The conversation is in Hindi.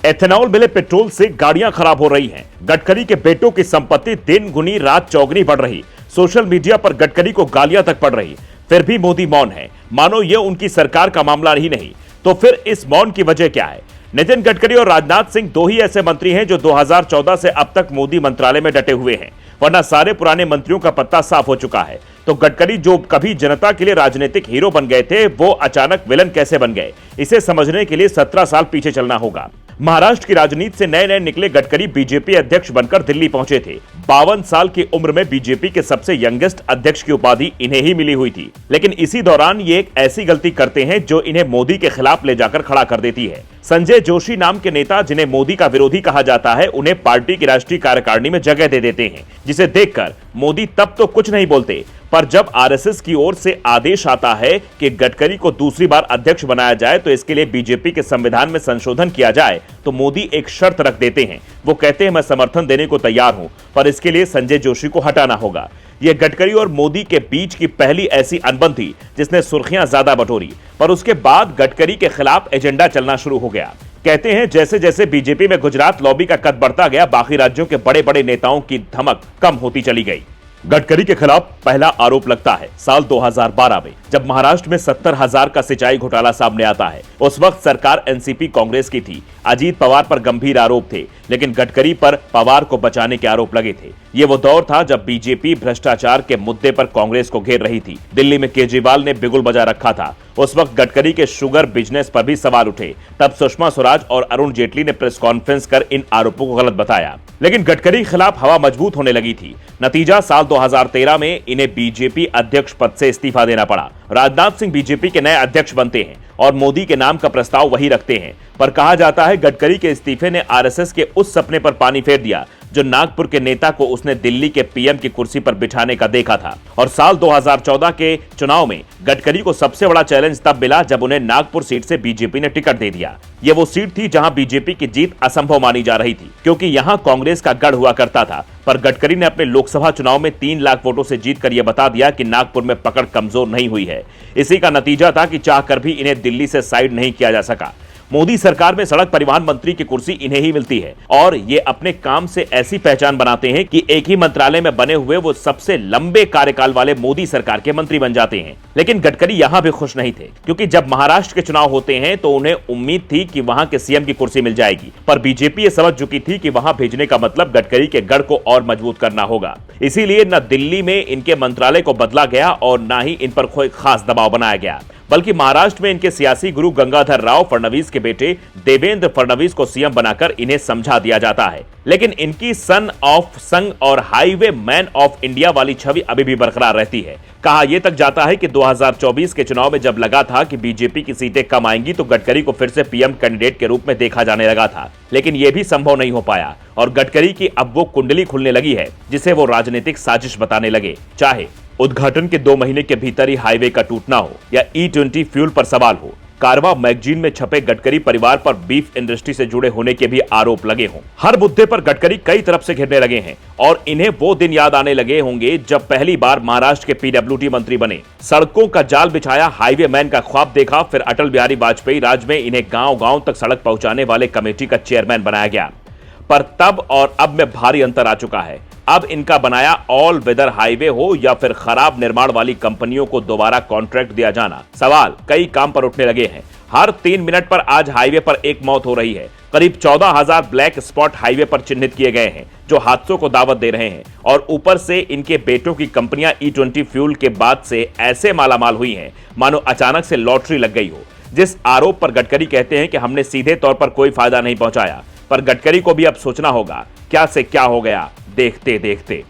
एथेनॉल मिले पेट्रोल से गाड़ियां खराब हो रही हैं। गडकरी के बेटों की संपत्ति दिन गुनी रात चौगनी बढ़ रही। सोशल मीडिया पर गडकरी को गालियां तक पड़ रही। फिर भी मोदी मौन है, मानो ये उनकी सरकार का मामला ही नहीं। तो फिर इस मौन की वजह क्या है? नितिन गडकरी और राजनाथ सिंह दो ही ऐसे मंत्री हैं जो 2014 से अब तक मोदी मंत्रालय में डटे हुए हैं, वरना सारे पुराने मंत्रियों का पत्ता साफ हो चुका है। तो गडकरी जो कभी जनता के लिए राजनीतिक हीरो बन गए थे, वो अचानक विलन कैसे बन गए? इसे समझने के लिए 17 साल पीछे चलना होगा। महाराष्ट्र की राजनीति से नए नए निकले गडकरी बीजेपी अध्यक्ष बनकर दिल्ली पहुंचे थे। 52 साल की उम्र में बीजेपी के सबसे यंगेस्ट अध्यक्ष की उपाधि इन्हें ही मिली हुई थी। लेकिन इसी दौरान ये एक ऐसी गलती करते हैं जो इन्हें मोदी के खिलाफ ले जाकर खड़ा कर देती है। संजय जोशी नाम के नेता, जिन्हें मोदी का विरोधी कहा जाता है, उन्हें पार्टी की राष्ट्रीय कार्यकारिणी में जगह दे देते हैं, जिसे देखकर मोदी तब तो कुछ नहीं बोलते, पर जब आरएसएस की ओर से आदेश आता है कि गडकरी को दूसरी बार अध्यक्ष बनाया जाए तो इसके लिए बीजेपी के संविधान में संशोधन किया जाए, तो मोदी एक शर्त रख देते हैं। वो कहते हैं मैं समर्थन देने को तैयार हूं, पर इसके लिए संजय जोशी को हटाना होगा। यह गडकरी और मोदी के बीच की पहली ऐसी अनबन थी जिसने सुर्खियां ज्यादा बटोरी, पर उसके बाद गडकरी के खिलाफ एजेंडा चलना शुरू हो गया। कहते हैं जैसे जैसे बीजेपी में गुजरात लॉबी का कद बढ़ता गया, बाकी राज्यों के बड़े बड़े नेताओं की धमक कम होती चली गई। गडकरी के खिलाफ पहला आरोप लगता है साल 2012 में, जब महाराष्ट्र में 70,000 का सिंचाई घोटाला सामने आता है। उस वक्त सरकार एनसीपी कांग्रेस की थी। अजीत पवार पर गंभीर आरोप थे, लेकिन गडकरी पर पवार को बचाने के आरोप लगे थे। ये वो दौर था जब बीजेपी भ्रष्टाचार के मुद्दे पर कांग्रेस को घेर रही थी। दिल्ली में केजरीवाल ने बिगुल बजा रखा था। उस वक्त गडकरी के शुगर बिजनेस पर भी सवाल उठे। तब सुषमा स्वराज और अरुण जेटली ने प्रेस कॉन्फ्रेंस कर इन आरोपों को गलत बताया, लेकिन गडकरी के खिलाफ हवा मजबूत होने लगी थी। नतीजा, साल 2013 में इन्हें बीजेपी अध्यक्ष पद से इस्तीफा देना पड़ा। राजनाथ सिंह बीजेपी के नए अध्यक्ष बनते हैं और मोदी के नाम का प्रस्ताव वही रखते हैं, पर कहा जाता है गडकरी के इस्तीफे ने आरएसएस के उस सपने पर पानी फेर दिया जो नागपुर के नेता को उसने दिल्ली के पीएम की कुर्सी पर बिठाने का देखा था। और साल 2014 के चुनाव में गडकरी को सबसे बड़ा चैलेंज तब मिला जब उन्हें नागपुर सीट से बीजेपी ने टिकट दे दिया। ये वो सीट थी जहां बीजेपी की जीत असंभव मानी जा रही थी, क्योंकि यहां कांग्रेस का गढ़ हुआ करता था। पर गडकरी ने अपने लोकसभा चुनाव में 3 लाख वोटों से जीतकर यह बता दिया कि नागपुर में पकड़ कमजोर नहीं हुई है। इसी का नतीजा था कि चाहकर भी इन्हें दिल्ली से साइड नहीं किया जा सका। मोदी सरकार में सड़क परिवहन मंत्री की कुर्सी इन्हें ही मिलती है और ये अपने काम से ऐसी पहचान बनाते हैं कि एक ही मंत्रालय में बने हुए वो सबसे लंबे कार्यकाल वाले मोदी सरकार के मंत्री बन जाते हैं। लेकिन गडकरी यहां भी खुश नहीं थे, क्योंकि जब महाराष्ट्र के चुनाव होते हैं तो उन्हें उम्मीद थी कि वहां के सीएम की कुर्सी मिल जाएगी, पर बीजेपी ये समझ चुकी थी कि वहां भेजने का मतलब गडकरी के गढ़ को और मजबूत करना होगा। इसीलिए न दिल्ली में इनके मंत्रालय को बदला गया और न ही इन पर कोई खास दबाव बनाया गया, बल्कि महाराष्ट्र में इनके सियासी गुरु गंगाधर राव फडणवीस के बेटे देवेंद्र फडणवीस को सीएम बनाकर इन्हें समझा दिया जाता है। लेकिन इनकी सन ऑफ संघ और हाईवे मैन ऑफ इंडिया वाली छवि अभी भी बरकरार रहती है। कहा यह तक जाता है कि 2024 के चुनाव में जब लगा था कि बीजेपी की सीटें कम आएंगी तो गडकरी को फिर से पीएम कैंडिडेट के रूप में देखा जाने लगा था, लेकिन यह भी संभव नहीं हो पाया और गडकरी की अब वो कुंडली खुलने लगी है जिसे वो राजनीतिक साजिश बताने लगे। चाहे उद्घाटन के 2 महीने के भीतर ही हाईवे का टूटना हो या E20 फ्यूल पर सवाल हो, कारवा मैगजीन में छपे गडकरी परिवार पर बीफ इंडस्ट्री से जुड़े होने के भी आरोप लगे हों। हर मुद्दे पर गडकरी कई तरफ से घिरने लगे हैं और इन्हें वो दिन याद आने लगे होंगे जब पहली बार महाराष्ट्र के पीडब्ल्यूडी मंत्री बने, सड़कों का जाल बिछाया, हाईवे मैन का ख्वाब देखा, फिर अटल बिहारी वाजपेयी राज में इन्हें गांव-गांव तक सड़क पहुंचाने वाले कमेटी का चेयरमैन बनाया गया। पर तब और अब में भारी अंतर आ चुका है। अब इनका बनाया ऑल वेदर हाईवे हो या फिर खराब निर्माण वाली कंपनियों को दोबारा कॉन्ट्रैक्ट दिया जाना, सवाल कई काम पर उठने लगे हैं। हर 3 मिनट पर आज हाईवे पर एक मौत हो रही है। करीब 14,000 ब्लैक स्पॉट हाईवे पर चिन्हित किए गए हैं जो हादसों को दावत दे रहे हैं, और ऊपर से इनके बेटों की कंपनियां E20 फ्यूल के बाद से ऐसे मालामाल हुई हैं मानो अचानक से लॉटरी लग गई हो। जिस आरोप पर गडकरी कहते हैं कि हमने सीधे तौर पर कोई फायदा नहीं पहुंचाया, पर गडकरी को भी अब सोचना होगा क्या से क्या हो गया देखते देखते।